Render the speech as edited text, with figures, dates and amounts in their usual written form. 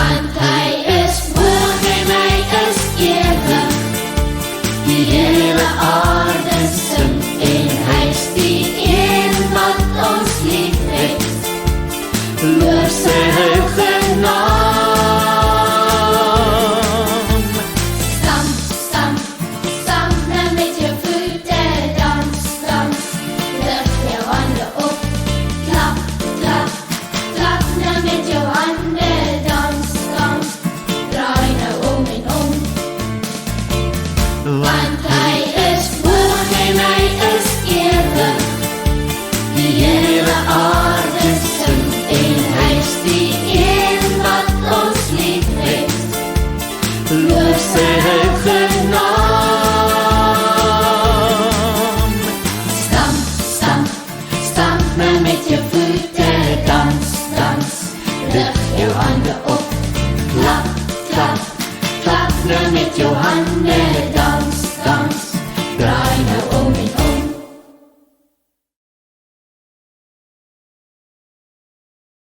Want hij is mooi en hij is eerlijk. Die hele aarde zingt en hij is die een wat ons lief heeft. Loof sy heilige naam. Stamp, stamp, stamp nou met jou voete, dans, dans. Lig jou hande op, klap, klap, klap nou met jou hande, dans, dans. Draai nou om en om. Want hy is hoog en hy is eerlik. Die hele aarde zingt en hy is die een wat ons lief heeft. Loof sy heilige naam. Stamp, stamp, stamp nou met jou voete, dans, dans. Lig jou hande op, klap, klap, klap nou met jou hande, dans, dans. Draai nou